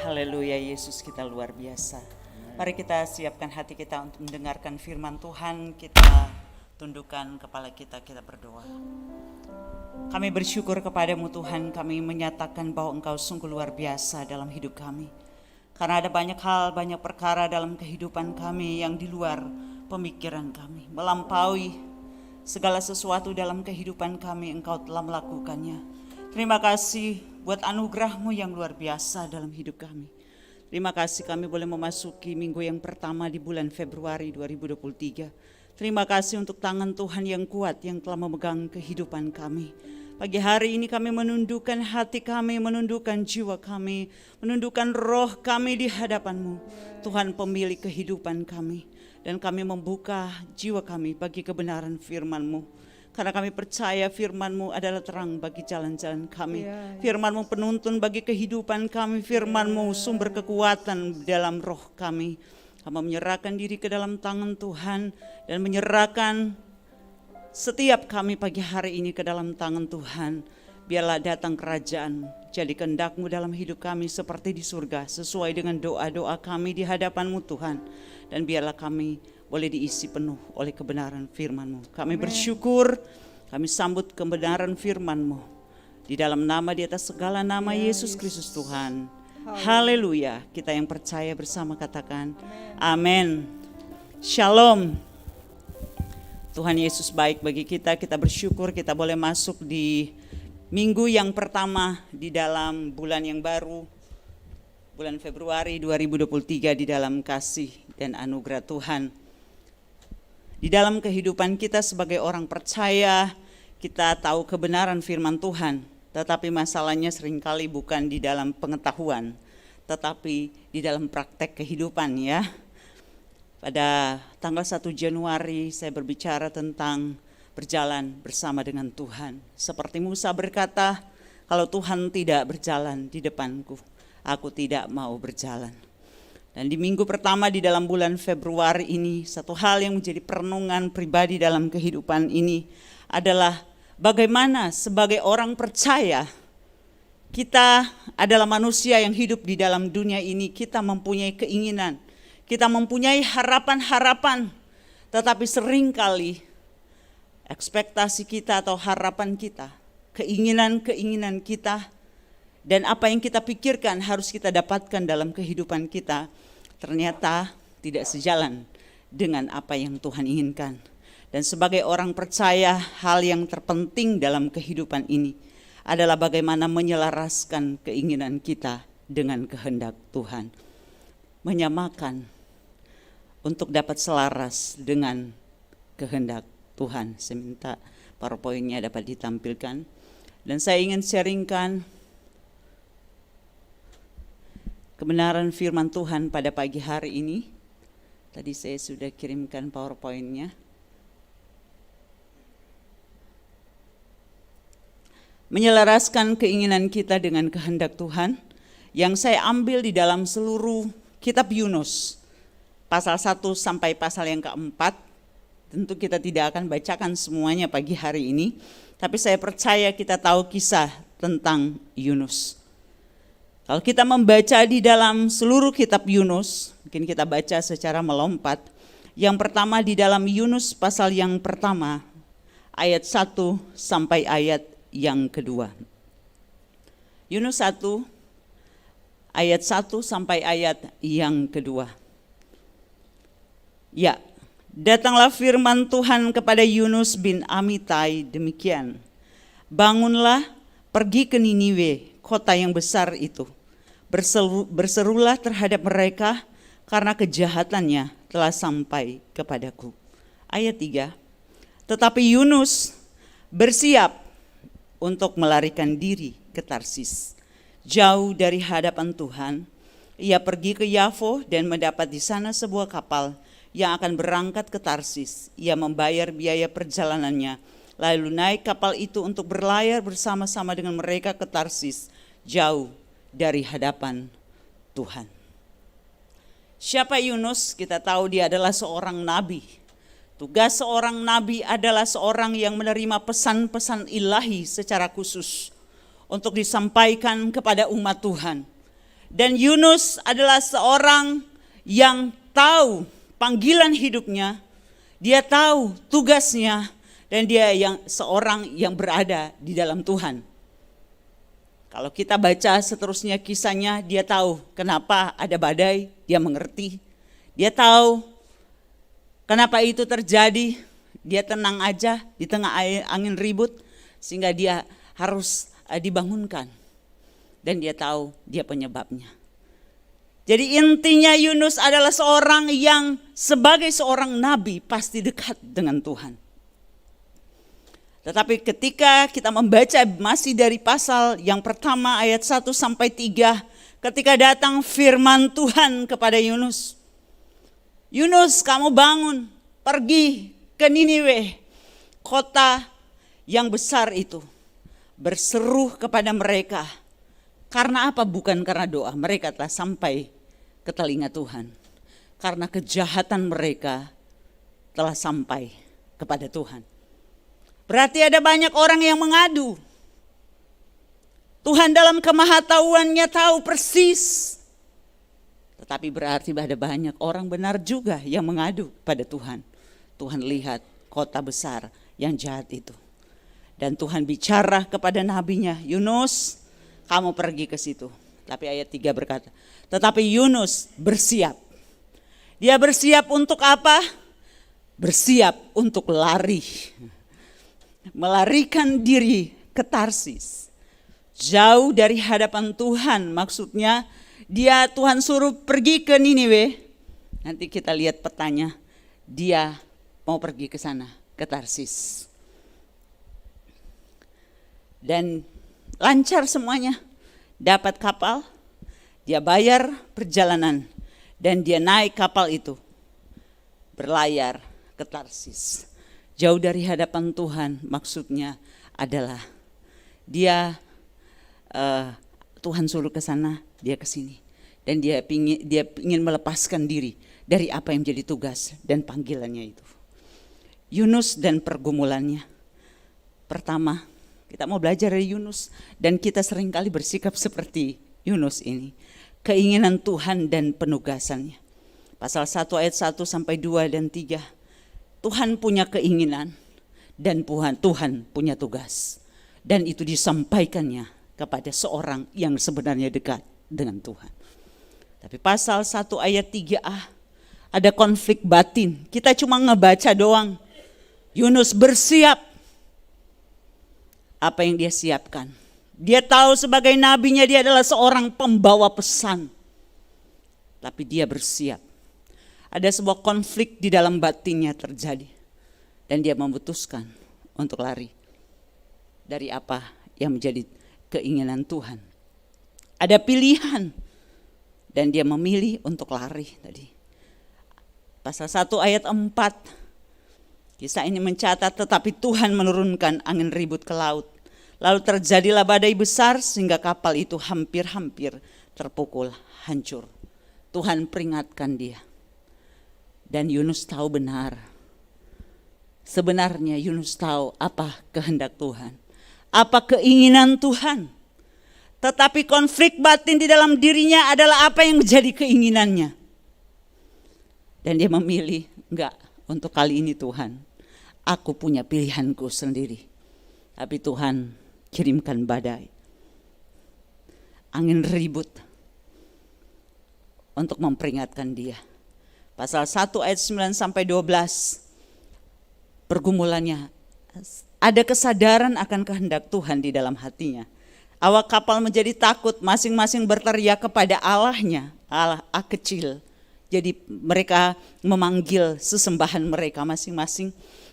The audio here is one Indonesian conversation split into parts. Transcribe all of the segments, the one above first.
Haleluya, Yesus kita luar biasa. Mari kita siapkan hati kita untuk mendengarkan firman Tuhan. Kita tundukkan kepala kita, kita berdoa. Kami bersyukur kepadamu Tuhan, kami menyatakan bahwa Engkau sungguh luar biasa dalam hidup kami. Karena ada banyak hal, banyak perkara dalam kehidupan kami yang di luar pemikiran kami. Melampaui segala sesuatu dalam kehidupan kami, Engkau telah melakukannya. Terima kasih buat anugerah-Mu yang luar biasa dalam hidup kami. Terima kasih kami boleh memasuki minggu yang pertama di bulan Februari 2023. Terima kasih untuk tangan Tuhan yang kuat yang telah memegang kehidupan kami. Pagi hari ini kami menundukkan hati kami, menundukkan jiwa kami, menundukkan roh kami di hadapan-Mu. Tuhan pemilik kehidupan kami. Dan kami membuka jiwa kami bagi kebenaran firman-Mu. Karena kami percaya firman-Mu adalah terang bagi jalan-jalan kami. Firman-Mu penuntun bagi kehidupan kami. Firman-Mu sumber kekuatan dalam roh kami. Kami menyerahkan diri ke dalam tangan Tuhan dan menyerahkan setiap kami pagi hari ini ke dalam tangan Tuhan. Biarlah datang kerajaan-Mu. Jadi kehendak-Mu dalam hidup kami seperti di surga. Sesuai dengan doa-doa kami di hadapan-Mu Tuhan. Dan biarlah kami boleh diisi penuh oleh kebenaran firman-Mu. Kami bersyukur, kami sambut kebenaran firman-Mu. Di dalam nama di atas segala nama Yesus Kristus Tuhan. Haleluya. Kita yang percaya bersama katakan amin. Shalom. Tuhan Yesus baik bagi kita. Kita bersyukur kita boleh masuk di minggu yang pertama di dalam bulan yang baru. Bulan Februari 2023 di dalam kasih dan anugerah Tuhan. Di dalam kehidupan kita sebagai orang percaya, kita tahu kebenaran firman Tuhan. Tetapi masalahnya seringkali bukan di dalam pengetahuan, tetapi di dalam praktek kehidupan ya. Pada tanggal 1 Januari saya berbicara tentang berjalan bersama dengan Tuhan. Seperti Musa berkata, kalau Tuhan tidak berjalan di depanku, aku tidak mau berjalan. Dan di minggu pertama di dalam bulan Februari ini, satu hal yang menjadi perenungan pribadi dalam kehidupan ini adalah bagaimana sebagai orang percaya, kita adalah manusia yang hidup di dalam dunia ini, kita mempunyai keinginan, kita mempunyai harapan-harapan, tetapi seringkali ekspektasi kita atau harapan kita, keinginan-keinginan kita, dan apa yang kita pikirkan harus kita dapatkan dalam kehidupan kita, ternyata tidak sejalan dengan apa yang Tuhan inginkan. Dan sebagai orang percaya, hal yang terpenting dalam kehidupan ini adalah bagaimana menyelaraskan keinginan kita dengan kehendak Tuhan. Menyamakan untuk dapat selaras dengan kehendak Tuhan. Saya minta PowerPoint-nya dapat ditampilkan. Dan saya ingin sharingkan kebenaran firman Tuhan pada pagi hari ini. Tadi saya sudah kirimkan PowerPoint-nya. Menyelaraskan keinginan kita dengan kehendak Tuhan yang saya ambil di dalam seluruh kitab Yunus. Pasal 1 sampai pasal yang keempat. Tentu kita tidak akan bacakan semuanya pagi hari ini. Tapi saya percaya kita tahu kisah tentang Yunus. Kalau kita membaca di dalam seluruh kitab Yunus, mungkin kita baca secara melompat. Yang pertama di dalam Yunus pasal yang pertama, ayat 1 sampai ayat yang kedua. Yunus 1, ayat 1 sampai ayat yang kedua. Ya, datanglah firman Tuhan kepada Yunus bin Amitai demikian. Bangunlah, pergi ke Niniwe, kota yang besar itu. Berserulah terhadap mereka karena kejahatannya telah sampai kepadaku. Ayat 3. Tetapi Yunus bersiap untuk melarikan diri ke Tarsis. Jauh dari hadapan Tuhan, ia pergi ke Yafo dan mendapat di sana sebuah kapal yang akan berangkat ke Tarsis. Ia membayar biaya perjalanannya, lalu naik kapal itu untuk berlayar bersama-sama dengan mereka ke Tarsis, jauh dari hadapan Tuhan. Siapa Yunus? Kita tahu dia adalah seorang nabi. Tugas seorang nabi adalah seorang yang menerima pesan-pesan ilahi secara khusus untuk disampaikan kepada umat Tuhan. Dan Yunus adalah seorang yang tahu panggilan hidupnya, dia tahu tugasnya, dan dia seorang yang berada di dalam Tuhan. Kalau kita baca seterusnya kisahnya, dia tahu kenapa ada badai, dia mengerti. Dia tahu kenapa itu terjadi, dia tenang aja di tengah angin ribut, sehingga dia harus dibangunkan. Dan dia tahu dia penyebabnya. Jadi intinya Yunus adalah seorang yang sebagai seorang nabi pasti dekat dengan Tuhan. Tetapi ketika kita membaca masih dari pasal yang pertama ayat 1 sampai 3, ketika datang firman Tuhan kepada Yunus. Yunus, kamu bangun, pergi ke Niniwe, kota yang besar itu. Berseru kepada mereka. Karena apa? Bukan karena doa, mereka telah sampai ke telinga Tuhan. Karena kejahatan mereka telah sampai kepada Tuhan. Berarti ada banyak orang yang mengadu. Tuhan dalam kemahatauannya tahu persis. Tetapi berarti ada banyak orang benar juga yang mengadu pada Tuhan. Tuhan lihat kota besar yang jahat itu. Dan Tuhan bicara kepada nabinya, Yunus, kamu pergi ke situ. Tapi ayat 3 berkata, tetapi Yunus bersiap. Dia bersiap untuk apa? Bersiap untuk lari. Melarikan diri ke Tarsis. Jauh dari hadapan Tuhan, maksudnya Tuhan suruh pergi ke Niniwe. Nanti kita lihat petanya, dia mau pergi ke sana, ke Tarsis. Dan lancar semuanya, dapat kapal, dia bayar perjalanan, dan dia naik kapal itu, berlayar ke Tarsis. Jauh dari hadapan Tuhan, maksudnya adalah Tuhan suruh ke sana, dia ke sini. Dan dia ingin melepaskan diri dari apa yang menjadi tugas dan panggilannya itu. Yunus dan pergumulannya. Pertama, kita mau belajar dari Yunus, dan kita seringkali bersikap seperti Yunus ini. Keinginan Tuhan dan penugasannya. Pasal 1 ayat 1 sampai 2 dan 3. Tuhan punya keinginan dan Tuhan punya tugas. Dan itu disampaikannya kepada seorang yang sebenarnya dekat dengan Tuhan. Tapi pasal 1 ayat 3a ada konflik batin. Kita cuma ngebaca doang. Yunus bersiap. Apa yang dia siapkan? Dia tahu sebagai nabinya dia adalah seorang pembawa pesan. Tapi dia bersiap. Ada sebuah konflik di dalam batinnya terjadi. Dan dia memutuskan untuk lari. Dari apa yang menjadi keinginan Tuhan. Ada pilihan. Dan dia memilih untuk lari tadi. Pasal 1 ayat 4. Kisah ini mencatat, tetapi Tuhan menurunkan angin ribut ke laut. Lalu terjadilah badai besar sehingga kapal itu hampir-hampir terpukul, hancur. Tuhan peringatkan dia. Dan Yunus tahu benar. Sebenarnya Yunus tahu apa kehendak Tuhan. Apa keinginan Tuhan. Tetapi konflik batin di dalam dirinya adalah apa yang menjadi keinginannya. Dan dia memilih, enggak, untuk kali ini Tuhan. Aku punya pilihanku sendiri. Tapi Tuhan kirimkan badai. Angin ribut. Untuk memperingatkan dia. Pasal 1 ayat 9 sampai 12. Pergumulannya. Ada kesadaran akan kehendak Tuhan di dalam hatinya. Awak kapal menjadi takut. Masing-masing berteriak kepada Allahnya. Allah kecil. Jadi mereka memanggil sesembahan mereka masing-masing.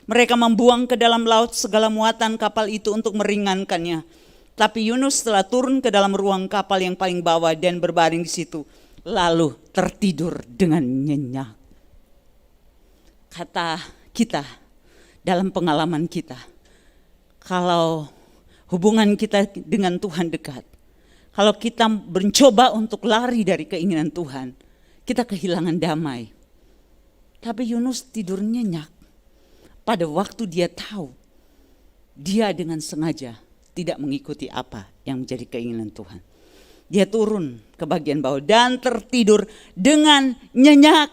Mereka membuang ke dalam laut segala muatan kapal itu untuk meringankannya. Tapi Yunus telah turun ke dalam ruang kapal yang paling bawah dan berbaring di situ. Lalu tertidur dengan nyenyak. Kata kita dalam pengalaman kita. Kalau hubungan kita dengan Tuhan dekat. Kalau kita mencoba untuk lari dari keinginan Tuhan. Kita kehilangan damai. Tapi Yunus tidur nyenyak. Pada waktu dia tahu, dia dengan sengaja tidak mengikuti apa yang menjadi keinginan Tuhan. Dia turun ke bagian bawah dan tertidur dengan nyenyak.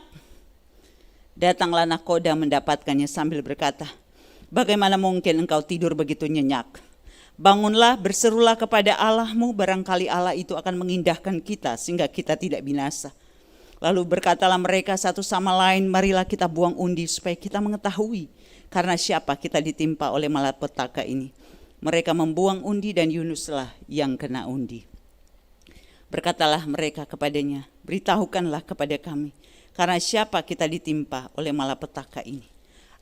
Datanglah nakoda mendapatkannya sambil berkata, bagaimana mungkin engkau tidur begitu nyenyak? Bangunlah, berserulah kepada Allahmu, barangkali Allah itu akan mengindahkan kita sehingga kita tidak binasa. Lalu berkatalah mereka satu sama lain, marilah kita buang undi supaya kita mengetahui karena siapa kita ditimpa oleh malapetaka ini. Mereka membuang undi dan Yunuslah yang kena undi. Berkatalah mereka kepadanya, beritahukanlah kepada kami, karena siapa kita ditimpa oleh malapetaka ini.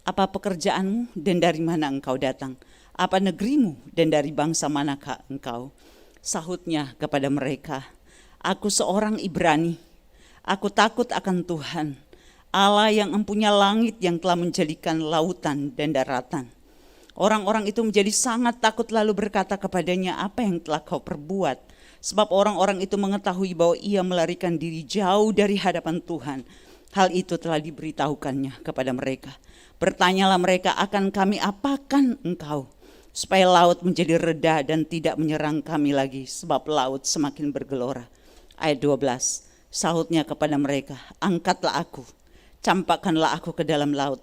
Apa pekerjaanmu dan dari mana engkau datang? Apa negerimu dan dari bangsa manakah engkau? Sahutnya kepada mereka, aku seorang Ibrani. Aku takut akan Tuhan, Allah yang empunya langit yang telah menjadikan lautan dan daratan. Orang-orang itu menjadi sangat takut lalu berkata kepadanya, apa yang telah kau perbuat? Sebab orang-orang itu mengetahui bahwa ia melarikan diri jauh dari hadapan Tuhan. Hal itu telah diberitahukannya kepada mereka. Bertanyalah mereka, akan kami apakan engkau? Supaya laut menjadi reda dan tidak menyerang kami lagi, sebab laut semakin bergelora. Ayat 12. Sahutnya kepada mereka, angkatlah aku, campakkanlah aku ke dalam laut.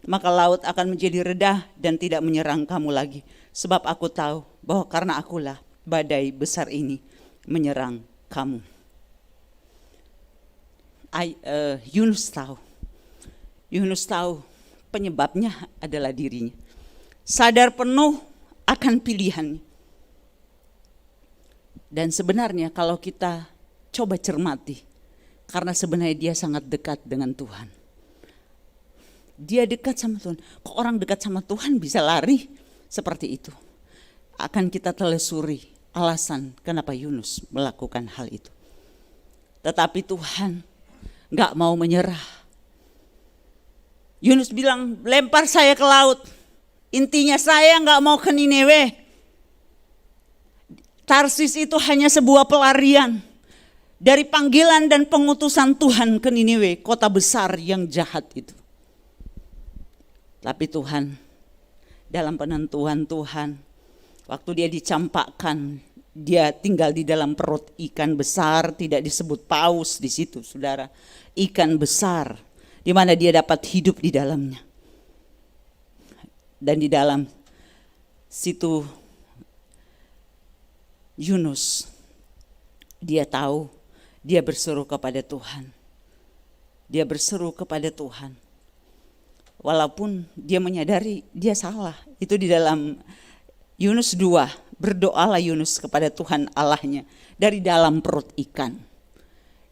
Maka laut akan menjadi reda dan tidak menyerang kamu lagi. Sebab aku tahu bahwa karena akulah badai besar ini menyerang kamu. Yunus tahu penyebabnya adalah dirinya. Sadar penuh akan pilihannya. Dan sebenarnya kalau kita coba cermati, karena sebenarnya dia sangat dekat dengan Tuhan. Dia dekat sama Tuhan. Kok orang dekat sama Tuhan bisa lari seperti itu? Akan kita telusuri alasan kenapa Yunus melakukan hal itu. Tetapi Tuhan gak mau menyerah. Yunus bilang, lempar saya ke laut. Intinya saya gak mau ke Niniwe. Tarsis itu hanya sebuah pelarian dari panggilan dan pengutusan Tuhan ke Niniwe, kota besar yang jahat itu. Tapi Tuhan, dalam penentuan Tuhan, waktu dia dicampakkan, dia tinggal di dalam perut ikan besar, tidak disebut paus di situ, saudara. Ikan besar, di mana dia dapat hidup di dalamnya. Dan di dalam situ Yunus, dia tahu, dia berseru kepada Tuhan. Dia berseru kepada Tuhan. Walaupun dia menyadari dia salah. Itu di dalam Yunus 2. Berdoalah Yunus kepada Tuhan Allahnya dari dalam perut ikan.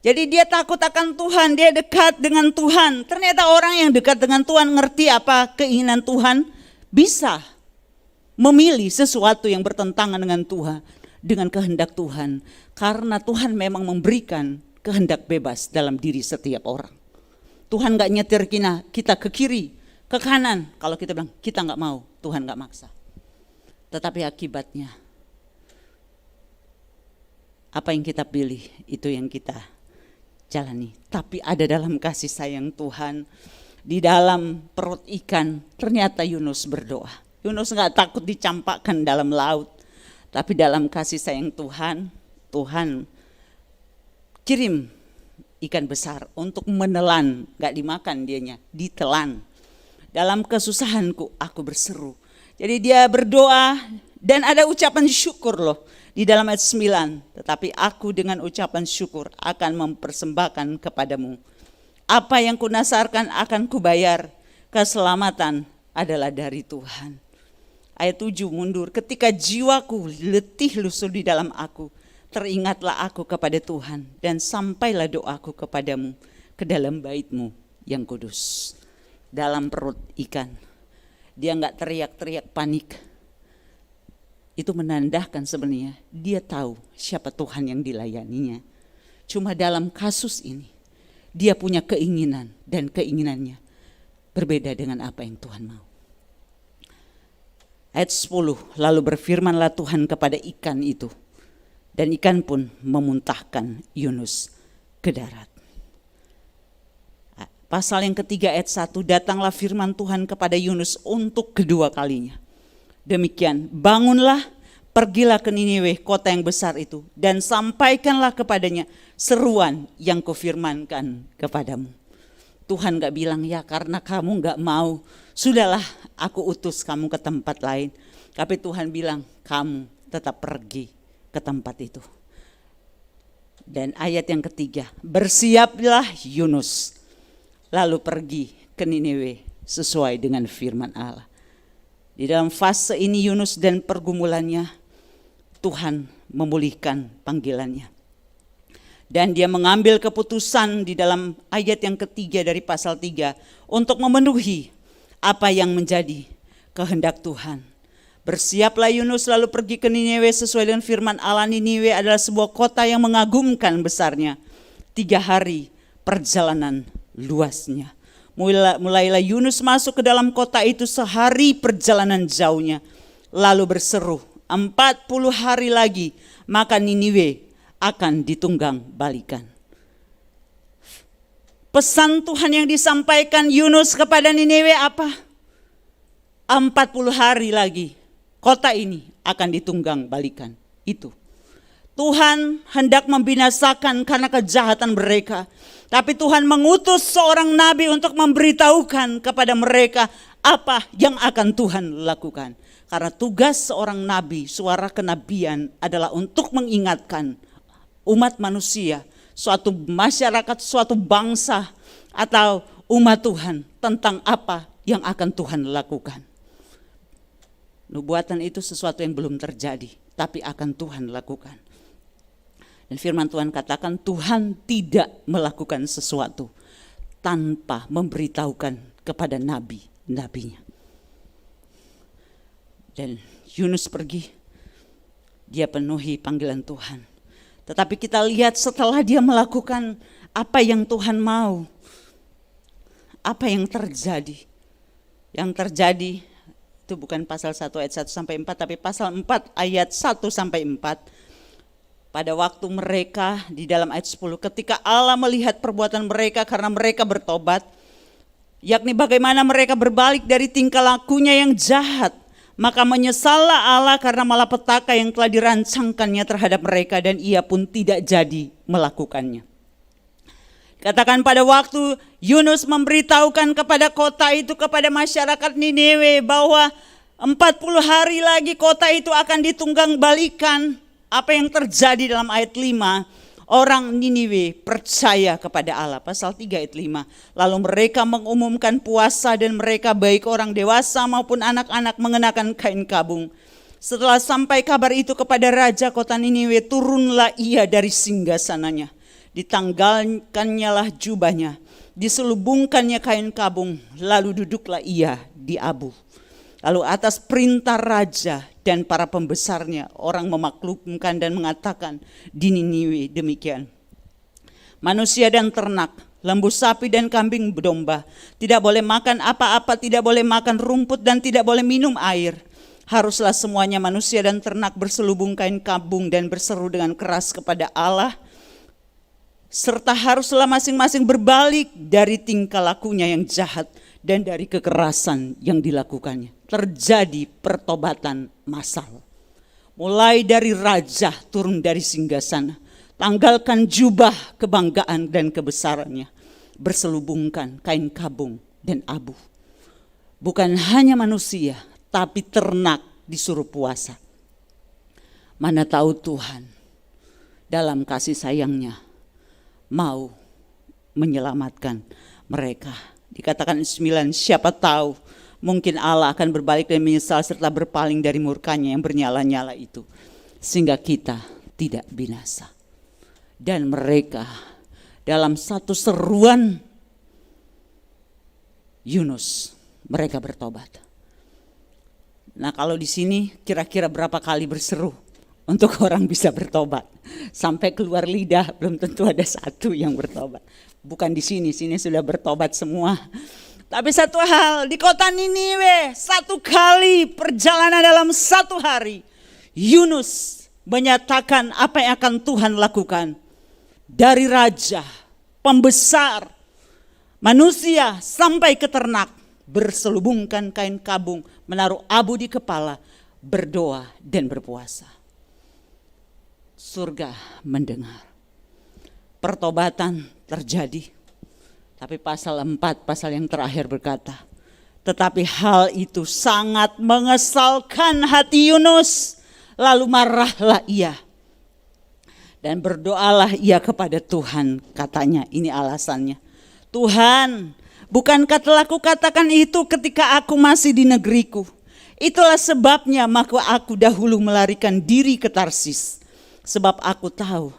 Jadi dia takut akan Tuhan. Dia dekat dengan Tuhan. Ternyata orang yang dekat dengan Tuhan ngerti apa keinginan Tuhan. Bisa memilih sesuatu yang bertentangan dengan Tuhan. Dengan kehendak Tuhan, karena Tuhan memang memberikan kehendak bebas dalam diri setiap orang. Tuhan gak nyetir kita ke kiri, ke kanan. Kalau kita bilang kita gak mau, Tuhan gak maksa. Tetapi akibatnya, apa yang kita pilih itu yang kita jalani. Tapi ada dalam kasih sayang Tuhan, di dalam perut ikan, ternyata Yunus berdoa. Yunus gak takut dicampakkan dalam laut. Tapi dalam kasih sayang Tuhan, Tuhan kirim ikan besar untuk menelan, gak dimakan dianya, ditelan. Dalam kesusahanku aku berseru. Jadi dia berdoa dan ada ucapan syukur loh di dalam ayat 9. Tetapi aku dengan ucapan syukur akan mempersembahkan kepadamu. Apa yang kunasarkan akan kubayar, keselamatan adalah dari Tuhan. Ayat 7 mundur, ketika jiwaku letih lusuh di dalam aku, teringatlah aku kepada Tuhan dan sampailah doaku kepadamu ke dalam bait-Mu yang kudus. Dalam perut ikan, dia gak teriak-teriak panik. Itu menandakan sebenarnya dia tahu siapa Tuhan yang dilayaninya. Cuma dalam kasus ini, dia punya keinginan dan keinginannya berbeda dengan apa yang Tuhan mau. Ayat 10, lalu berfirmanlah Tuhan kepada ikan itu, dan ikan pun memuntahkan Yunus ke darat. Pasal yang ketiga ayat 1, datanglah firman Tuhan kepada Yunus untuk kedua kalinya. Demikian, bangunlah, pergilah ke Niniwe, kota yang besar itu, dan sampaikanlah kepadanya seruan yang kufirmankan kepadamu. Tuhan gak bilang, ya karena kamu gak mau, sudahlah aku utus kamu ke tempat lain. Tapi Tuhan bilang, kamu tetap pergi ke tempat itu. Dan ayat yang ketiga, bersiaplah Yunus, lalu pergi ke Niniwe sesuai dengan firman Allah. Di dalam fase ini Yunus dan pergumulannya, Tuhan memulihkan panggilannya. Dan dia mengambil keputusan di dalam ayat yang ketiga dari pasal 3 untuk memenuhi apa yang menjadi kehendak Tuhan. Bersiaplah Yunus lalu pergi ke Niniwe sesuai dengan firman Allah. Niniwe adalah sebuah kota yang mengagumkan besarnya. 3 hari perjalanan luasnya. Mulailah Yunus masuk ke dalam kota itu sehari perjalanan jauhnya. Lalu berseru, 40 hari lagi maka Niniwe akan ditunggang balikan. Pesan Tuhan yang disampaikan Yunus kepada Niniwe apa? 40 hari lagi kota ini akan ditunggang balikan. Itu Tuhan hendak membinasakan karena kejahatan mereka. Tapi Tuhan mengutus seorang nabi untuk memberitahukan kepada mereka apa yang akan Tuhan lakukan. Karena tugas seorang nabi, suara kenabian adalah untuk mengingatkan umat manusia, suatu masyarakat, suatu bangsa atau umat Tuhan tentang apa yang akan Tuhan lakukan. Nubuatan itu sesuatu yang belum terjadi, tapi akan Tuhan lakukan. Dan firman Tuhan katakan Tuhan tidak melakukan sesuatu tanpa memberitahukan kepada nabi-nabinya. Dan Yunus pergi, dia penuhi panggilan Tuhan. Tetapi kita lihat setelah dia melakukan apa yang Tuhan mau, apa yang terjadi. Yang terjadi itu bukan pasal 1 ayat 1 sampai 4, tapi pasal 4 ayat 1 sampai 4. Pada waktu mereka di dalam ayat 10, ketika Allah melihat perbuatan mereka karena mereka bertobat, yakni bagaimana mereka berbalik dari tingkah lakunya yang jahat, maka menyesallah Allah karena malapetaka yang telah dirancangkannya terhadap mereka dan ia pun tidak jadi melakukannya. Katakan pada waktu Yunus memberitahukan kepada kota itu, kepada masyarakat Niniwe bahwa 40 hari lagi kota itu akan ditunggang balikan. Apa yang terjadi dalam ayat 5? Orang Niniwe percaya kepada Allah. Pasal 3 ayat 5. Lalu mereka mengumumkan puasa dan mereka baik orang dewasa maupun anak-anak mengenakan kain kabung. Setelah sampai kabar itu kepada raja kota Niniwe, turunlah ia dari singgasananya. Ditanggalkannya lah jubahnya, diselubungkannya kain kabung, lalu duduklah ia di abu. Lalu atas perintah raja dan para pembesarnya, orang memaklumkan dan mengatakan di Niniwe demikian. Manusia dan ternak, lembu sapi dan kambing domba, tidak boleh makan apa-apa, tidak boleh makan rumput dan tidak boleh minum air. Haruslah semuanya manusia dan ternak berselubung kain kabung dan berseru dengan keras kepada Allah. Serta haruslah masing-masing berbalik dari tingkah lakunya yang jahat dan dari kekerasan yang dilakukannya. Terjadi pertobatan massal. Mulai dari raja turun dari singgasana, tanggalkan jubah kebanggaan dan kebesarannya, berselubungkan kain kabung dan abu. Bukan hanya manusia, tapi ternak disuruh puasa. Mana tahu Tuhan dalam kasih sayangnya mau menyelamatkan mereka. Dikatakan 9, siapa tahu mungkin Allah akan berbalik dan menyesal serta berpaling dari murkanya yang bernyala-nyala itu, sehingga kita tidak binasa. Dan mereka dalam satu seruan Yunus, mereka bertobat. Nah, kalau di sini kira-kira berapa kali berseru untuk orang bisa bertobat? Sampai keluar lidah belum tentu ada satu yang bertobat. Bukan di sini sudah bertobat semua. Tapi satu hal, di kota Niniwe, satu kali perjalanan dalam satu hari, Yunus menyatakan apa yang akan Tuhan lakukan. Dari raja, pembesar, manusia sampai ke ternak, berselubungkan kain kabung, menaruh abu di kepala, berdoa dan berpuasa. Surga mendengar. Pertobatan terjadi. Tapi pasal 4, pasal yang terakhir berkata, tetapi hal itu sangat mengesalkan hati Yunus. Lalu marahlah ia. Dan berdoalah ia kepada Tuhan. Katanya, ini alasannya. Tuhan, bukankah telah kukatakan itu ketika aku masih di negeriku? Itulah sebabnya maka aku dahulu melarikan diri ke Tarsis. Sebab aku tahu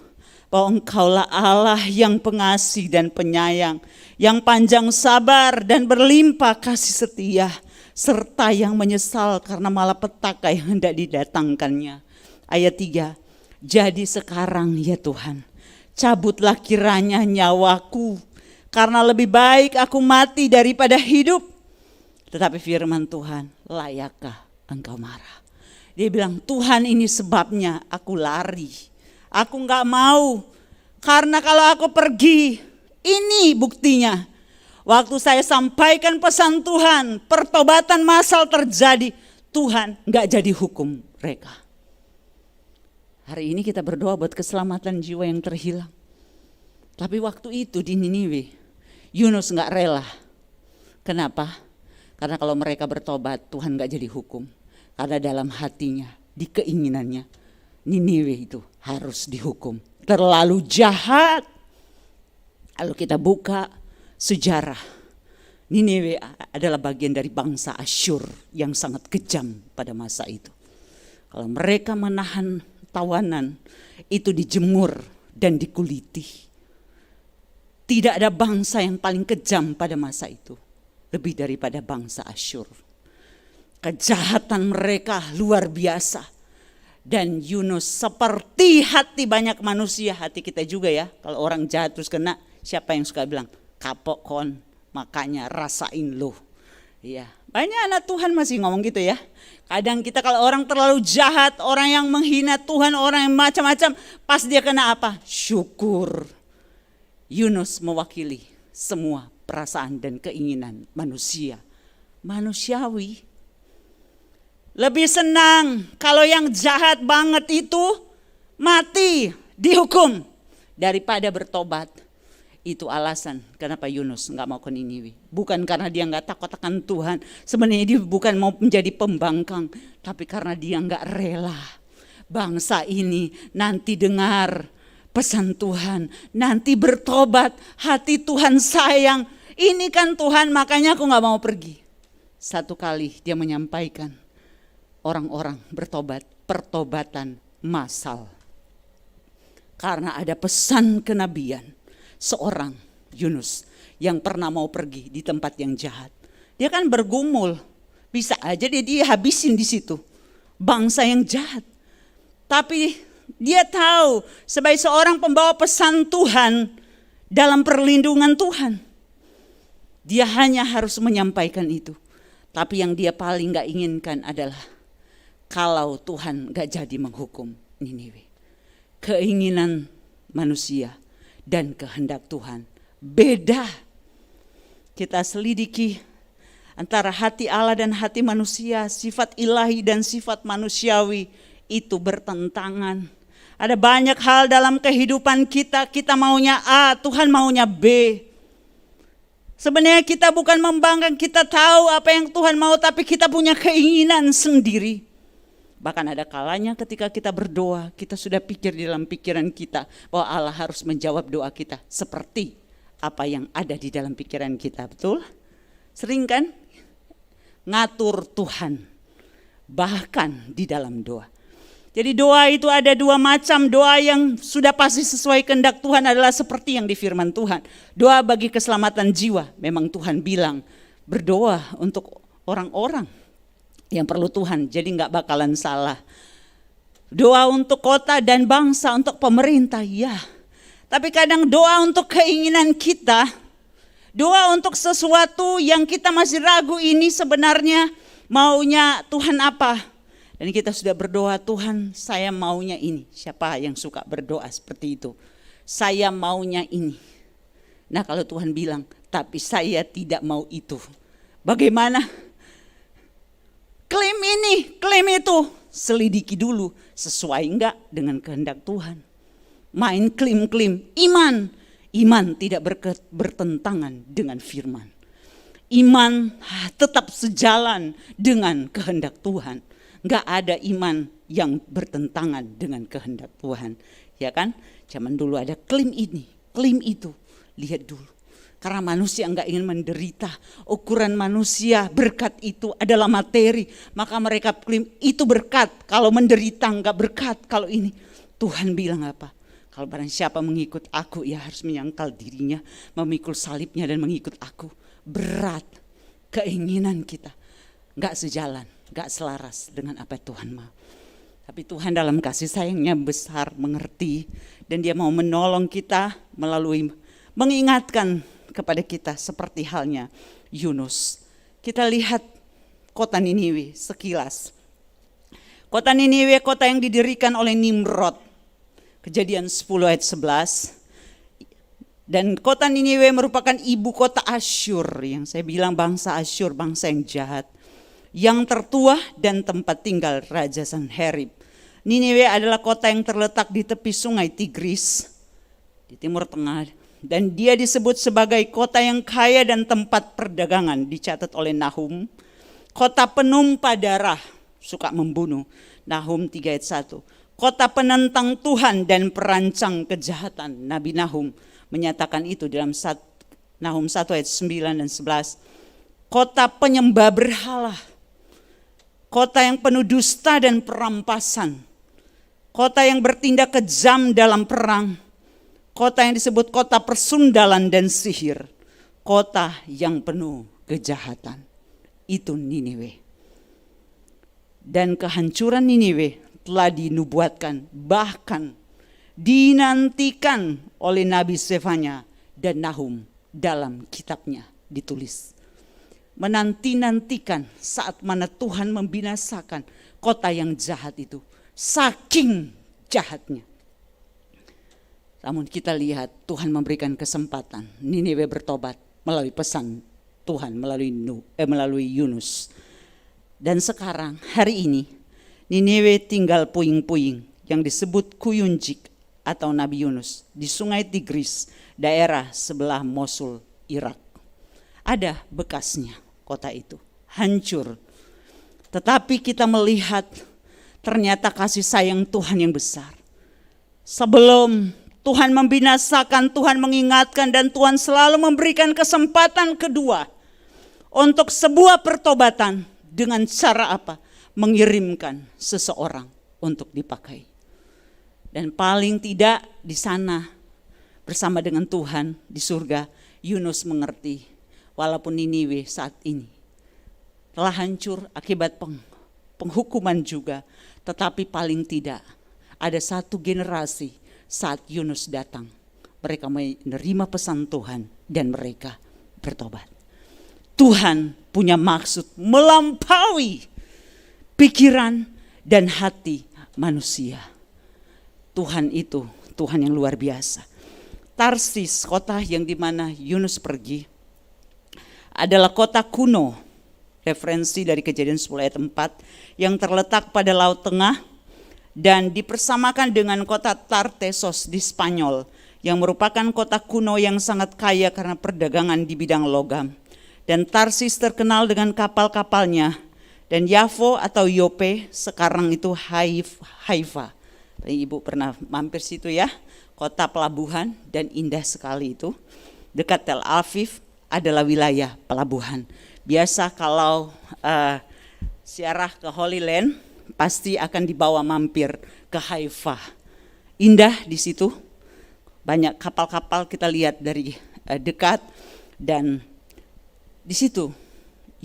bahwa Engkaulah Allah yang pengasih dan penyayang, yang panjang sabar dan berlimpah kasih setia, serta yang menyesal karena malapetaka yang hendak didatangkannya. Ayat 3, jadi sekarang ya Tuhan, cabutlah kiranya nyawaku, karena lebih baik aku mati daripada hidup. Tetapi firman Tuhan, layakkah engkau marah? Dia bilang, Tuhan ini sebabnya aku lari. Aku gak mau, karena kalau aku pergi, ini buktinya. Waktu saya sampaikan pesan Tuhan, pertobatan massal terjadi, Tuhan gak jadi hukum mereka. Hari ini kita berdoa buat keselamatan jiwa yang terhilang. Tapi waktu itu di Niniwe, Yunus gak rela. Kenapa? Karena kalau mereka bertobat, Tuhan gak jadi hukum. Karena dalam hatinya, di keinginannya, Niniwe itu harus dihukum. Terlalu jahat. Kalau kita buka sejarah, Niniwe adalah bagian dari bangsa Asyur yang sangat kejam pada masa itu. Kalau mereka menahan tawanan, itu dijemur dan dikuliti. Tidak ada bangsa yang paling kejam pada masa itu, lebih daripada bangsa Asyur. Kejahatan mereka luar biasa. Dan Yunus seperti hati banyak manusia, hati kita juga ya. Kalau orang jahat terus kena, siapa yang suka bilang, kapok kon, makanya rasain lo. Iya, banyak anak Tuhan masih ngomong gitu ya. Kadang kita kalau orang terlalu jahat, orang yang menghina Tuhan, orang yang macam-macam, pas dia kena apa? Syukur. Yunus mewakili semua perasaan dan keinginan manusia. Manusiawi. Lebih senang kalau yang jahat banget itu mati, dihukum, daripada bertobat. Itu alasan kenapa Yunus gak mau ke Niniwe. Bukan karena dia gak takut akan Tuhan. Sebenarnya dia bukan mau menjadi pembangkang. Tapi karena dia gak rela. Bangsa ini nanti dengar pesan Tuhan. Nanti bertobat. Hati Tuhan sayang. Ini kan Tuhan, makanya aku gak mau pergi. Satu kali dia menyampaikan. Orang-orang bertobat, pertobatan massal. Karena ada pesan kenabian seorang Yunus yang pernah mau pergi di tempat yang jahat. Dia kan bergumul, bisa aja dia habisin di situ bangsa yang jahat. Tapi dia tahu sebagai seorang pembawa pesan Tuhan dalam perlindungan Tuhan, dia hanya harus menyampaikan itu. Tapi yang dia paling gak inginkan adalah kalau Tuhan gak jadi menghukum Niniwe. Keinginan manusia dan kehendak Tuhan beda. Kita selidiki antara hati Allah dan hati manusia, sifat ilahi dan sifat manusiawi itu bertentangan. Ada banyak hal dalam kehidupan kita, kita maunya A, Tuhan maunya B. Sebenarnya kita bukan membangkang, kita tahu apa yang Tuhan mau, tapi kita punya keinginan sendiri. Bahkan ada kalanya ketika kita berdoa, kita sudah pikir di dalam pikiran kita bahwa Allah harus menjawab doa kita seperti apa yang ada di dalam pikiran kita, betul? Sering kan? Ngatur Tuhan, bahkan di dalam doa. Jadi doa itu ada dua macam. Doa yang sudah pasti sesuai kehendak Tuhan adalah seperti yang di firman Tuhan. Doa bagi keselamatan jiwa, memang Tuhan bilang berdoa untuk orang-orang yang perlu Tuhan, jadi gak bakalan salah. Doa untuk kota dan bangsa, untuk pemerintah, ya. Tapi kadang doa untuk keinginan kita, doa untuk sesuatu yang kita masih ragu ini sebenarnya maunya Tuhan apa. Dan kita sudah berdoa, Tuhan saya maunya ini. Siapa yang suka berdoa seperti itu? Saya maunya ini. Nah kalau Tuhan bilang, tapi saya tidak mau itu. Bagaimana? Klaim ini, klaim itu. Selidiki dulu sesuai enggak dengan kehendak Tuhan. Main klaim-klaim iman. Iman tidak bertentangan dengan firman. Iman tetap sejalan dengan kehendak Tuhan. Enggak ada iman yang bertentangan dengan kehendak Tuhan. Ya kan? Zaman dulu ada klaim ini, klaim itu. Lihat dulu. Karena manusia enggak ingin menderita. Ukuran manusia berkat itu adalah materi. Maka mereka klaim itu berkat. Kalau menderita enggak berkat. Kalau ini Tuhan bilang apa? Kalau barang siapa mengikut aku, ia harus menyangkal dirinya, memikul salibnya dan mengikut aku. Berat keinginan kita. Enggak sejalan, enggak selaras dengan apa Tuhan mau. Tapi Tuhan dalam kasih sayangnya besar mengerti. Dan dia mau menolong kita melalui mengingatkan kepada kita seperti halnya Yunus. Kita lihat kota Niniwe sekilas. Kota Niniwe kota yang didirikan oleh Nimrod. Kejadian 10 ayat 11. Dan kota Niniwe merupakan ibu kota Asyur. Yang saya bilang bangsa Asyur, bangsa yang jahat. Yang tertua dan tempat tinggal Raja Sanherib. Niniwe adalah kota yang terletak di tepi sungai Tigris. Di timur tengah. Dan dia disebut sebagai kota yang kaya dan tempat perdagangan. Dicatat oleh Nahum. Kota penumpah darah, suka membunuh. Nahum 3 ayat 1. Kota penentang Tuhan dan perancang kejahatan. Nabi Nahum menyatakan itu dalam Nahum 1 ayat 9 dan 11. Kota penyembah berhala. Kota yang penuh dusta dan perampasan. Kota yang bertindak kejam dalam perang. Kota yang disebut kota persundalan dan sihir. Kota yang penuh kejahatan. Itu Niniwe. Dan kehancuran Niniwe telah dinubuatkan, bahkan dinantikan oleh Nabi Sefanya dan Nahum dalam kitabnya ditulis. Menanti-nantikan saat mana Tuhan membinasakan kota yang jahat itu. Saking jahatnya. Namun kita lihat Tuhan memberikan kesempatan Niniwe bertobat melalui pesan Tuhan melalui Yunus. Dan sekarang hari ini Niniwe tinggal puing-puing yang disebut Kuyunjik atau Nabi Yunus di sungai Tigris, daerah sebelah Mosul, Irak. Ada bekasnya kota itu, hancur. Tetapi kita melihat ternyata kasih sayang Tuhan yang besar. Sebelum Tuhan membinasakan, Tuhan mengingatkan dan Tuhan selalu memberikan kesempatan kedua untuk sebuah pertobatan dengan cara apa? Mengirimkan seseorang untuk dipakai. Dan paling tidak di sana bersama dengan Tuhan di surga, Yunus mengerti walaupun Niniwe saat ini telah hancur akibat penghukuman juga, tetapi paling tidak ada satu generasi saat Yunus datang, mereka menerima pesan Tuhan dan mereka bertobat. Tuhan punya maksud melampaui pikiran dan hati manusia. Tuhan itu Tuhan yang luar biasa. Tarsis, kota yang dimana Yunus pergi, adalah kota kuno. Referensi dari Kejadian 10 ayat 4 yang terletak pada Laut Tengah dan dipersamakan dengan kota Tartessos di Spanyol yang merupakan kota kuno yang sangat kaya karena perdagangan di bidang logam. Dan Tarsis terkenal dengan kapal-kapalnya. Dan Yafo atau Yope sekarang itu Haifa. Ibu pernah mampir situ ya, kota pelabuhan dan indah sekali itu. Dekat Tel Aviv adalah wilayah pelabuhan. Biasa kalau ziarah ke Holy Land pasti akan dibawa mampir ke Haifa. Indah di situ, banyak kapal-kapal kita lihat dari dekat dan di situ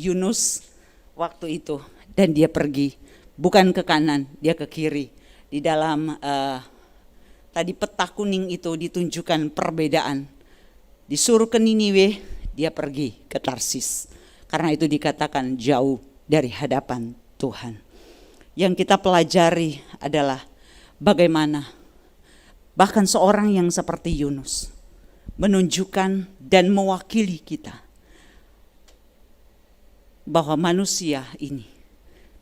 Yunus waktu itu dan dia pergi bukan ke kanan, dia ke kiri. Di dalam tadi peta kuning itu ditunjukkan perbedaan. Disuruh ke Niniwe, dia pergi ke Tarsis. Karena itu dikatakan jauh dari hadapan Tuhan. Yang kita pelajari adalah bagaimana bahkan seorang yang seperti Yunus menunjukkan dan mewakili kita bahwa manusia ini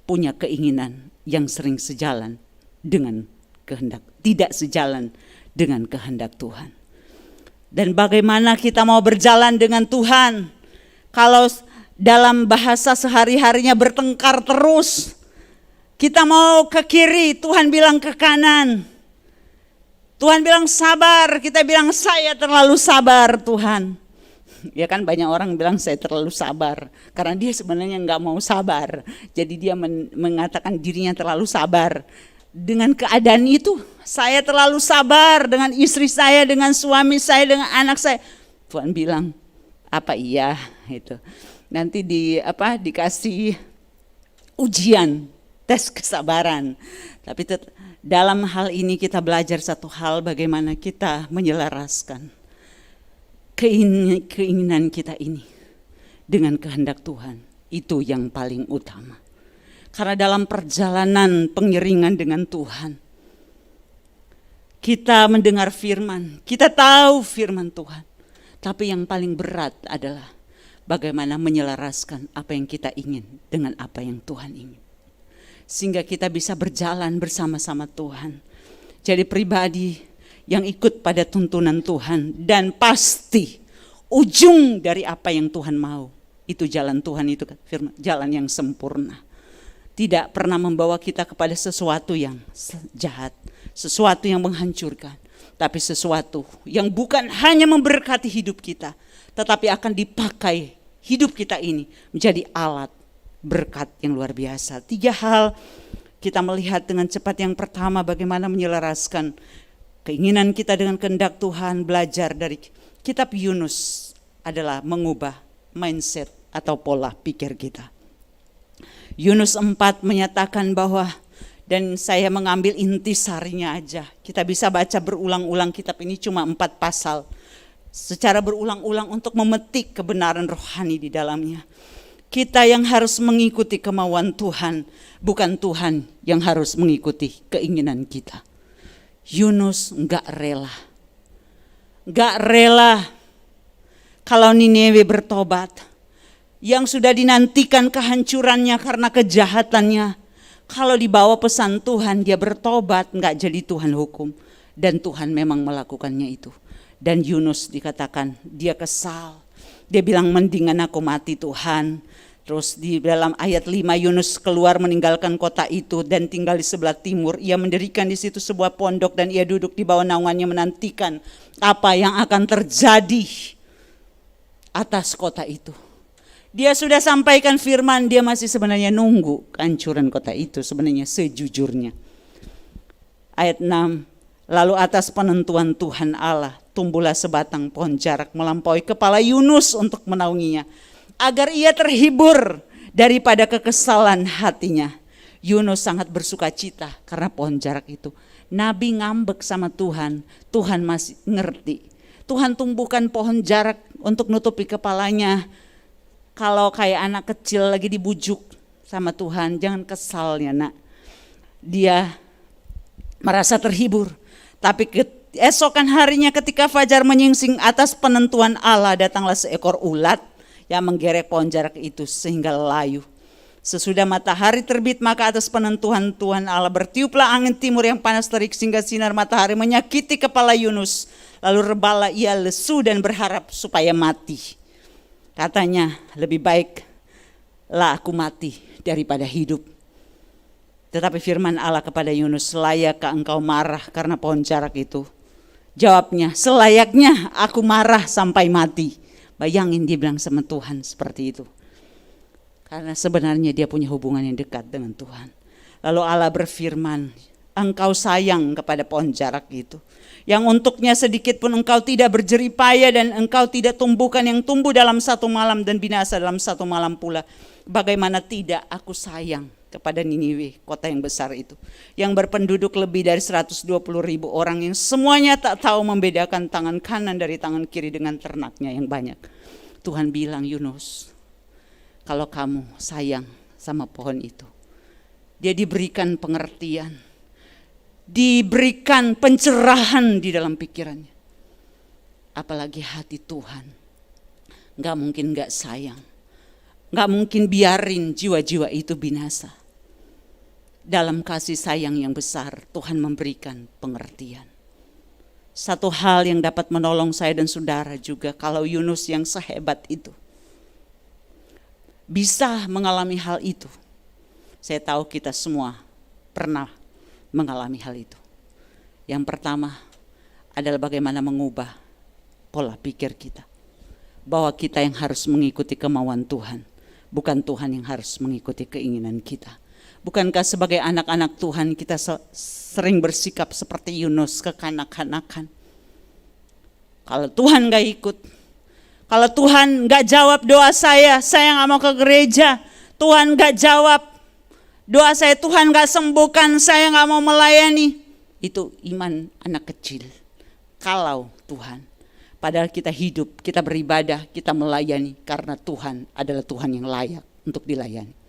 punya keinginan yang sering sejalan dengan tidak sejalan dengan kehendak Tuhan. Dan bagaimana kita mau berjalan dengan Tuhan kalau dalam bahasa sehari-harinya bertengkar terus. Kita mau ke kiri, Tuhan bilang ke kanan. Tuhan bilang sabar, kita bilang saya terlalu sabar Tuhan. Ya kan, banyak orang bilang saya terlalu sabar karena dia sebenarnya nggak mau sabar. Jadi dia mengatakan dirinya terlalu sabar. Dengan keadaan itu, saya terlalu sabar dengan istri saya, dengan suami saya, dengan anak saya. Tuhan bilang, apa iya itu. Nanti dikasih ujian, tes kesabaran. Tapi dalam hal ini kita belajar satu hal, bagaimana kita menyelaraskan keinginan kita ini dengan kehendak Tuhan. Itu yang paling utama. Karena dalam perjalanan pengiringan dengan Tuhan, kita mendengar firman, kita tahu firman Tuhan. Tapi yang paling berat adalah bagaimana menyelaraskan apa yang kita ingin dengan apa yang Tuhan ingin. Sehingga kita bisa berjalan bersama-sama Tuhan. Jadi pribadi yang ikut pada tuntunan Tuhan, dan pasti ujung dari apa yang Tuhan mau, itu jalan Tuhan, itu firman, jalan yang sempurna. Tidak pernah membawa kita kepada sesuatu yang jahat, sesuatu yang menghancurkan, tapi sesuatu yang bukan hanya memberkati hidup kita, tetapi akan dipakai hidup kita ini menjadi alat berkat yang luar biasa. 3 hal kita melihat dengan cepat. Yang pertama, bagaimana menyelaraskan keinginan kita dengan kehendak Tuhan. Belajar dari kitab Yunus adalah mengubah mindset atau pola pikir kita. Yunus 4 menyatakan bahwa, dan saya mengambil intisarinya aja. Kita bisa baca berulang-ulang kitab ini, cuma 4 pasal. Secara berulang-ulang untuk memetik kebenaran rohani di dalamnya. Kita yang harus mengikuti kemauan Tuhan, bukan Tuhan yang harus mengikuti keinginan kita. Yunus enggak rela kalau Niniwe bertobat. Yang sudah dinantikan kehancurannya karena kejahatannya. Kalau dibawa pesan Tuhan, dia bertobat, enggak jadi Tuhan hukum. Dan Tuhan memang melakukannya itu. Dan Yunus dikatakan dia kesal. Dia bilang, mendingan aku mati Tuhan. Terus di dalam ayat 5, Yunus keluar meninggalkan kota itu dan tinggal di sebelah timur. Ia mendirikan di situ sebuah pondok dan ia duduk di bawah naungannya menantikan apa yang akan terjadi atas kota itu. Dia sudah sampaikan firman, dia masih sebenarnya nunggu kehancuran kota itu sebenarnya sejujurnya. Ayat 6, lalu atas penentuan Tuhan Allah tumbuhlah sebatang pohon jarak melampaui kepala Yunus untuk menaunginya, agar ia terhibur daripada kekesalan hatinya. Yunus sangat bersuka cita karena pohon jarak itu. Nabi ngambek sama Tuhan, Tuhan masih ngerti. Tuhan tumbuhkan pohon jarak untuk nutupi kepalanya. Kalau kayak anak kecil lagi dibujuk sama Tuhan, jangan kesal ya nak. Dia merasa terhibur. Tapi esokan harinya ketika fajar menyingsing, atas penentuan Allah datanglah seekor ulat yang menggerek pohon jarak itu sehingga layu. Sesudah matahari terbit, maka atas penentuan Tuhan Allah bertiuplah angin timur yang panas terik sehingga sinar matahari menyakiti kepala Yunus. Lalu rebalah ia lesu dan berharap supaya mati. Katanya, lebih baiklah aku mati daripada hidup. Tetapi firman Allah kepada Yunus, layakkah engkau marah karena pohon jarak itu? Jawabnya, selayaknya aku marah sampai mati. Bayangin dia bilang sama Tuhan seperti itu. Karena sebenarnya dia punya hubungan yang dekat dengan Tuhan. Lalu Allah berfirman, engkau sayang kepada pohon jarak itu, yang untuknya sedikit pun engkau tidak berjerih payah, dan engkau tidak tumbuhkan yang tumbuh dalam satu malam dan binasa dalam satu malam pula. Bagaimana tidak aku sayang kepada Niniwe, kota yang besar itu, yang berpenduduk lebih dari 120.000 orang, yang semuanya tak tahu membedakan tangan kanan dari tangan kiri dengan ternaknya yang banyak. Tuhan bilang, Yunus, kalau kamu sayang sama pohon itu, dia diberikan pengertian, diberikan pencerahan di dalam pikirannya. Apalagi hati Tuhan, gak mungkin gak sayang, gak mungkin biarin jiwa-jiwa itu binasa. dalam kasih sayang yang besar Tuhan memberikan pengertian. Satu hal yang dapat menolong saya dan saudara juga, kalau Yunus yang sehebat itu bisa mengalami hal itu. Saya tahu kita semua pernah mengalami hal itu. Yang pertama adalah bagaimana mengubah pola pikir kita. Bahwa kita yang harus mengikuti kemauan Tuhan, bukan Tuhan yang harus mengikuti keinginan kita. Bukankah sebagai anak-anak Tuhan kita sering bersikap seperti Yunus, kekanak-kanakan? Kalau Tuhan gak ikut, kalau Tuhan gak jawab doa saya gak mau ke gereja. Tuhan gak jawab doa saya, Tuhan gak sembuhkan, saya gak mau melayani. Itu iman anak kecil. Kalau Tuhan, padahal kita hidup, kita beribadah, kita melayani karena Tuhan adalah Tuhan yang layak untuk dilayani.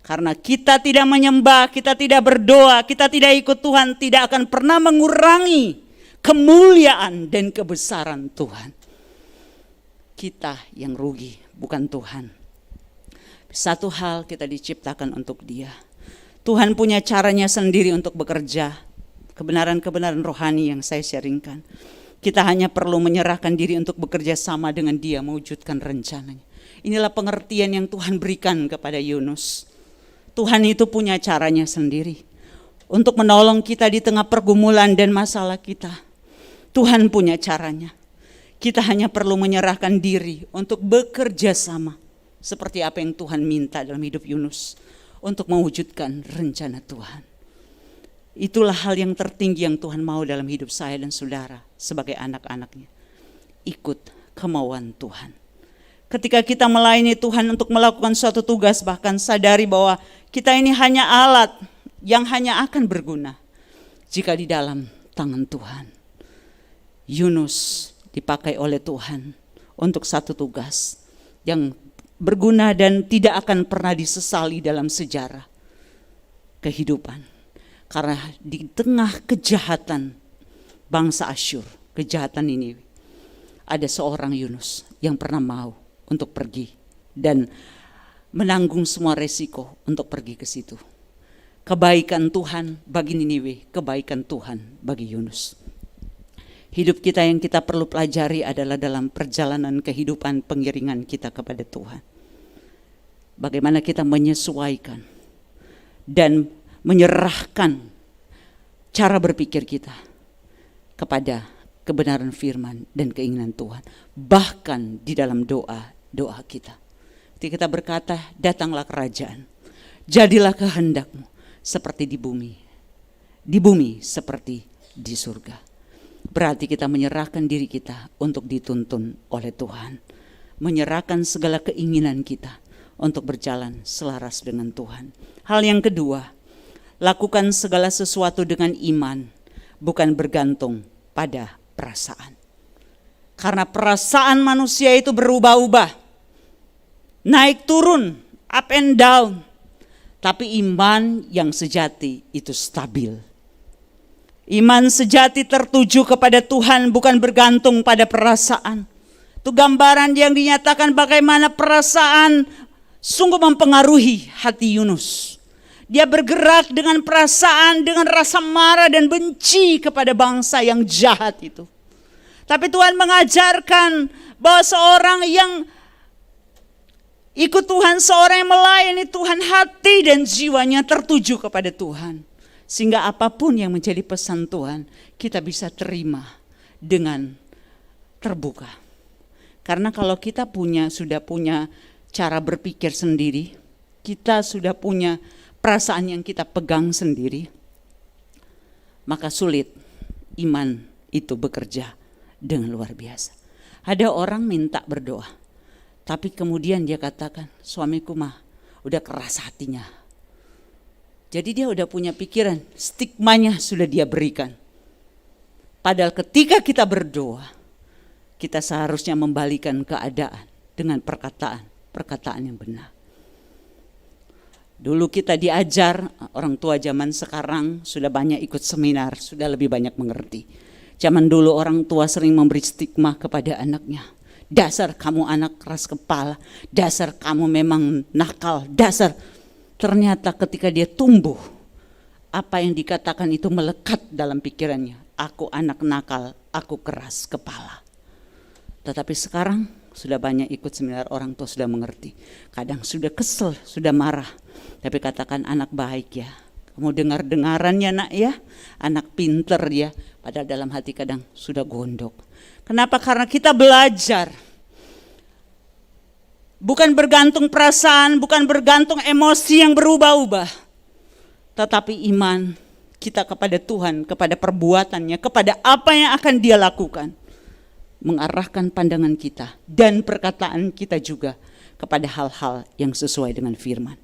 Karena kita tidak menyembah, kita tidak berdoa, kita tidak ikut Tuhan, tidak akan pernah mengurangi kemuliaan dan kebesaran Tuhan. Kita yang rugi, bukan Tuhan. Satu hal, kita diciptakan untuk Dia. Tuhan punya caranya sendiri untuk bekerja. Kebenaran-kebenaran rohani yang saya sharingkan. Kita hanya perlu menyerahkan diri untuk bekerja sama dengan Dia mewujudkan rencananya. Inilah pengertian yang Tuhan berikan kepada Yunus. Tuhan itu punya caranya sendiri untuk menolong kita di tengah pergumulan dan masalah kita. Tuhan punya caranya. Kita hanya perlu menyerahkan diri untuk bekerja sama seperti apa yang Tuhan minta dalam hidup Yunus untuk mewujudkan rencana Tuhan. Itulah hal yang tertinggi yang Tuhan mau dalam hidup saya dan saudara sebagai anak-anaknya. Ikut kemauan Tuhan. Ketika kita melayani Tuhan untuk melakukan suatu tugas, bahkan sadari bahwa kita ini hanya alat yang hanya akan berguna jika di dalam tangan Tuhan. Yunus dipakai oleh Tuhan untuk satu tugas yang berguna dan tidak akan pernah disesali dalam sejarah kehidupan. Karena di tengah kejahatan bangsa Asyur, kejahatan ini, ada seorang Yunus yang pernah mau untuk pergi dan menanggung semua resiko untuk pergi ke situ. Kebaikan Tuhan bagi Niniwe, kebaikan Tuhan bagi Yunus. Hidup kita yang kita perlu pelajari adalah dalam perjalanan kehidupan pengiringan kita kepada Tuhan. Bagaimana kita menyesuaikan dan menyerahkan cara berpikir kita kepada kebenaran firman dan keinginan Tuhan. Bahkan di dalam doa kita. Ketika kita berkata, datanglah kerajaan, jadilah kehendakmu seperti di bumi seperti di surga. Berarti kita menyerahkan diri kita untuk dituntun oleh Tuhan. Menyerahkan segala keinginan kita untuk berjalan selaras dengan Tuhan. Hal yang kedua, lakukan segala sesuatu dengan iman, bukan bergantung pada perasaan. Karena perasaan manusia itu berubah-ubah, naik turun, up and down. Tapi iman yang sejati itu stabil. Iman sejati tertuju kepada Tuhan, bukan bergantung pada perasaan. Itu gambaran yang dinyatakan bagaimana perasaan sungguh mempengaruhi hati Yunus. Dia bergerak dengan perasaan, dengan rasa marah dan benci kepada bangsa yang jahat itu. Tapi Tuhan mengajarkan bahwa seorang yang ikut Tuhan, seorang yang melayani Tuhan, hati dan jiwanya tertuju kepada Tuhan. Sehingga apapun yang menjadi pesan Tuhan, kita bisa terima dengan terbuka. Karena kalau kita sudah punya cara berpikir sendiri, kita sudah punya perasaan yang kita pegang sendiri, maka sulit iman itu bekerja dengan luar biasa. Ada orang minta berdoa, tapi kemudian dia katakan, suamiku mah udah keras hatinya. Jadi dia udah punya pikiran, stigmanya sudah dia berikan. Padahal ketika kita berdoa, kita seharusnya membalikan keadaan dengan perkataan yang benar. Dulu kita diajar, orang tua zaman sekarang sudah banyak ikut seminar, sudah lebih banyak mengerti. Zaman dulu orang tua sering memberi stigma kepada anaknya. Dasar kamu anak keras kepala, dasar kamu memang nakal, dasar. Ternyata ketika dia tumbuh, apa yang dikatakan itu melekat dalam pikirannya. Aku anak nakal, aku keras kepala. Tetapi sekarang sudah banyak ikut seminar orang tua, sudah mengerti. Kadang sudah kesel, sudah marah. Tapi katakan anak baik ya. Kamu dengar-dengarannya nak ya. Anak pinter ya. Padahal dalam hati kadang sudah gondok. Kenapa? Karena kita belajar. Bukan bergantung perasaan, bukan bergantung emosi yang berubah-ubah. Tetapi iman kita kepada Tuhan, kepada perbuatannya, kepada apa yang akan Dia lakukan. Mengarahkan pandangan kita dan perkataan kita juga kepada hal-hal yang sesuai dengan firman.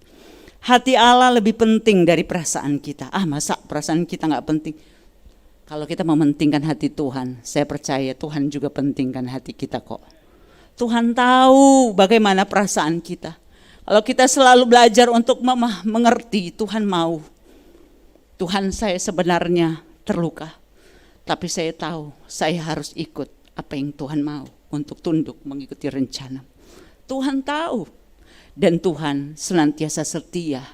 Hati Allah lebih penting dari perasaan kita. Masa perasaan kita gak penting? Kalau kita mementingkan hati Tuhan, saya percaya Tuhan juga pentingkan hati kita kok. Tuhan tahu bagaimana perasaan kita. Kalau kita selalu belajar untuk mengerti, Tuhan mau. Tuhan, saya sebenarnya terluka, tapi saya tahu saya harus ikut apa yang Tuhan mau untuk tunduk mengikuti rencana. Tuhan tahu, dan Tuhan senantiasa setia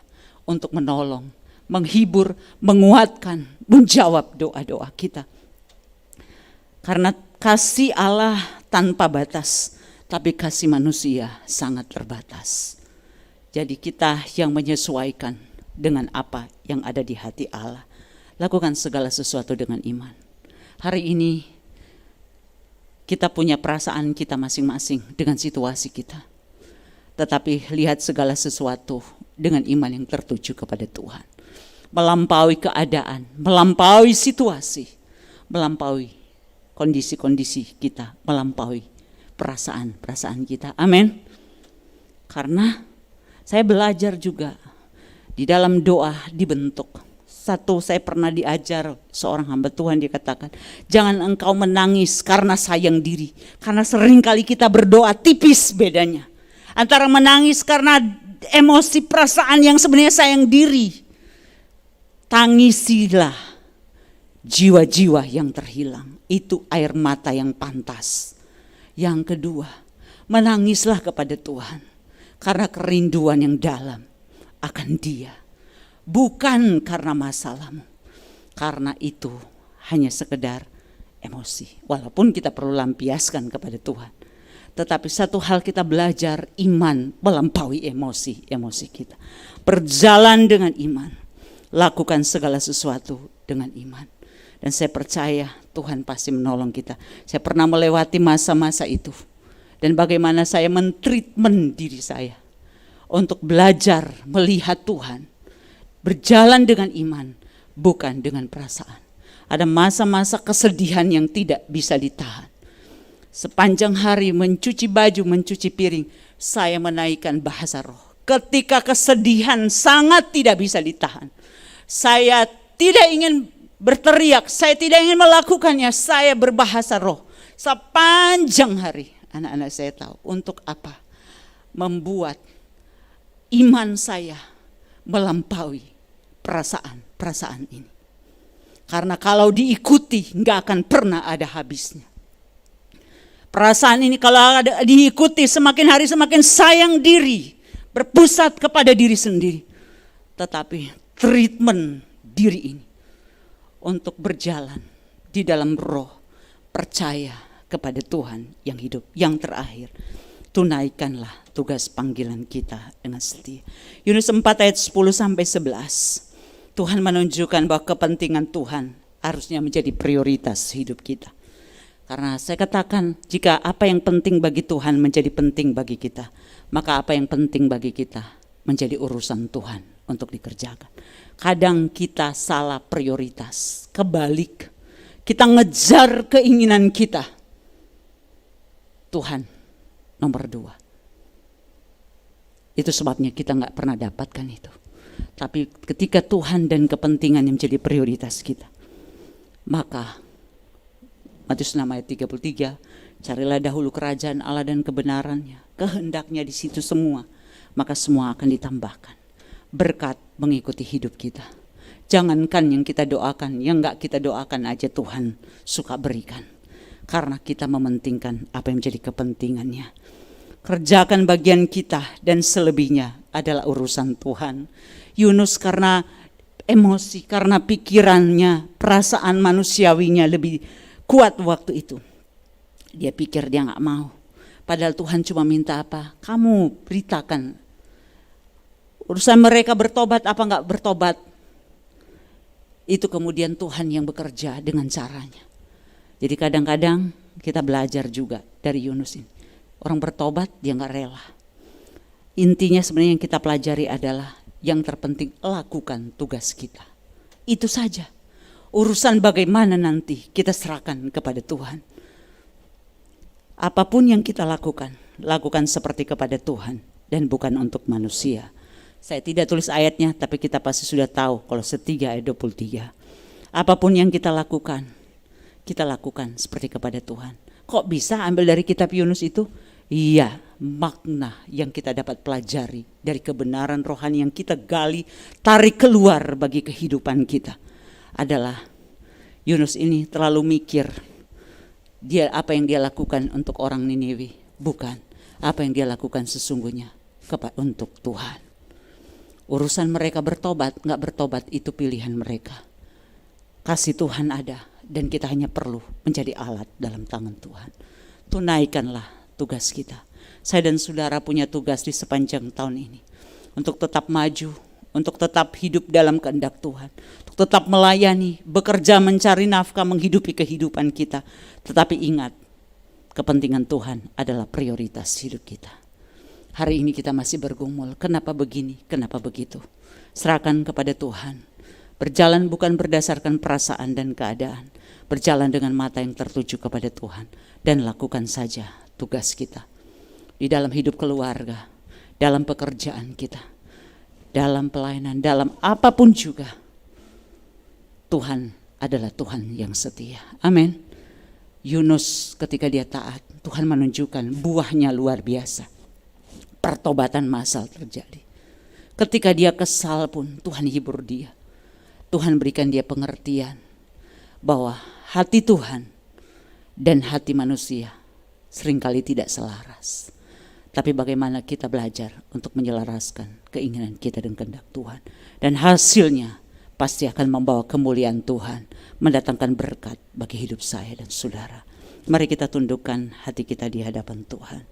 untuk menolong, menghibur, menguatkan, menjawab doa-doa kita. Karena kasih Allah tanpa batas, tapi kasih manusia sangat terbatas. Jadi kita yang menyesuaikan dengan apa yang ada di hati Allah. Lakukan segala sesuatu dengan iman. Hari ini kita punya perasaan kita masing-masing dengan situasi kita. Tetapi lihat segala sesuatu dengan iman yang tertuju kepada Tuhan. Melampaui keadaan, melampaui situasi, melampaui kondisi-kondisi kita, melampaui perasaan-perasaan kita. Amin. Karena saya belajar juga di dalam doa dibentuk. Satu, saya pernah diajar seorang hamba Tuhan, dia katakan, jangan engkau menangis karena sayang diri. Karena seringkali kita berdoa tipis bedanya. Antara menangis karena emosi perasaan yang sebenarnya sayang diri. Tangisilah jiwa-jiwa yang terhilang. Itu air mata yang pantas. Yang kedua, menangislah kepada Tuhan. Karena kerinduan yang dalam akan Dia. Bukan karena masalahmu, karena itu hanya sekedar emosi. Walaupun kita perlu lampiaskan kepada Tuhan. Tetapi satu hal kita belajar, iman melampaui emosi kita. Berjalan dengan iman, lakukan segala sesuatu dengan iman. Dan saya percaya Tuhan pasti menolong kita. Saya pernah melewati masa-masa itu. Dan bagaimana saya mentreatment diri saya untuk belajar melihat Tuhan. Berjalan dengan iman, bukan dengan perasaan. Ada masa-masa kesedihan yang tidak bisa ditahan. Sepanjang hari mencuci baju, mencuci piring, saya menaikkan bahasa roh. Ketika kesedihan sangat tidak bisa ditahan. Saya tidak ingin berteriak, saya tidak ingin melakukannya, saya berbahasa roh. Sepanjang hari, anak-anak saya tahu untuk apa? Membuat iman saya melampaui perasaan ini. Karena kalau diikuti nggak akan pernah ada habisnya. Perasaan ini kalau ada diikuti semakin hari semakin sayang diri, berpusat kepada diri sendiri. Tetapi treatment diri ini untuk berjalan di dalam roh, percaya kepada Tuhan yang hidup, yang terakhir. Tunaikanlah tugas panggilan kita dengan setia. Yunus 4 ayat 10-11. Tuhan menunjukkan bahwa kepentingan Tuhan harusnya menjadi prioritas hidup kita. Karena saya katakan, jika apa yang penting bagi Tuhan menjadi penting bagi kita, maka apa yang penting bagi kita menjadi urusan Tuhan untuk dikerjakan. Kadang kita salah prioritas, kebalik. Kita ngejar keinginan kita. Tuhan nomor 2. Itu sebabnya kita gak pernah dapatkan itu. Tapi ketika Tuhan dan kepentingan yang menjadi prioritas kita, maka Matius 6 ayat 33, carilah dahulu kerajaan Allah dan kebenarannya, kehendaknya di situ semua, maka semua akan ditambahkan. Berkat mengikuti hidup kita. Jangankan yang kita doakan, yang enggak kita doakan aja Tuhan suka berikan. Karena kita mementingkan apa yang menjadi kepentingannya. Kerjakan bagian kita dan selebihnya adalah urusan Tuhan. Yunus karena emosi karena pikirannya, perasaan manusiawinya lebih kuat waktu itu. Dia pikir dia gak mau. Padahal Tuhan cuma minta apa? Kamu beritakan. Urusan mereka bertobat apa gak bertobat. Itu kemudian Tuhan yang bekerja dengan caranya. Jadi kadang-kadang kita belajar juga dari Yunus ini. Orang bertobat dia gak rela. Intinya sebenarnya yang kita pelajari adalah yang terpenting lakukan tugas kita. Itu saja. Urusan bagaimana nanti kita serahkan kepada Tuhan. Apapun yang kita lakukan, lakukan seperti kepada Tuhan dan bukan untuk manusia. Saya tidak tulis ayatnya, tapi kita pasti sudah tahu Kolose 3 ayat 23. Apapun yang kita lakukan seperti kepada Tuhan. Kok bisa ambil dari kitab Yunus itu? Iya, makna yang kita dapat pelajari dari kebenaran rohani yang kita gali, tarik keluar bagi kehidupan kita adalah Yunus ini terlalu mikir dia apa yang dia lakukan untuk orang Niniwe, bukan apa yang dia lakukan sesungguhnya untuk Tuhan. Urusan mereka bertobat, gak bertobat itu pilihan mereka. Kasih Tuhan ada dan kita hanya perlu menjadi alat dalam tangan Tuhan. Tunaikanlah tugas kita. Saya dan saudara punya tugas di sepanjang tahun ini untuk tetap maju, untuk tetap hidup dalam kehendak Tuhan, untuk tetap melayani, bekerja, mencari nafkah, menghidupi kehidupan kita. Tetapi ingat, kepentingan Tuhan adalah prioritas hidup kita. Hari ini kita masih bergumul, kenapa begini, kenapa begitu. Serahkan kepada Tuhan. Berjalan bukan berdasarkan perasaan dan keadaan. Berjalan dengan mata yang tertuju kepada Tuhan. Dan lakukan saja tugas kita. Di dalam hidup keluarga, dalam pekerjaan kita, dalam pelayanan, dalam apapun juga. Tuhan adalah Tuhan yang setia. Amin. Yunus ketika dia taat, Tuhan menunjukkan buahnya luar biasa. Pertobatan massal terjadi. Ketika dia kesal pun Tuhan hibur dia. Tuhan berikan dia pengertian bahwa hati Tuhan dan hati manusia seringkali tidak selaras. Tapi bagaimana kita belajar untuk menyelaraskan keinginan kita dengan kehendak Tuhan. Dan hasilnya pasti akan membawa kemuliaan Tuhan, mendatangkan berkat bagi hidup saya dan saudara. Mari kita tundukkan hati kita di hadapan Tuhan.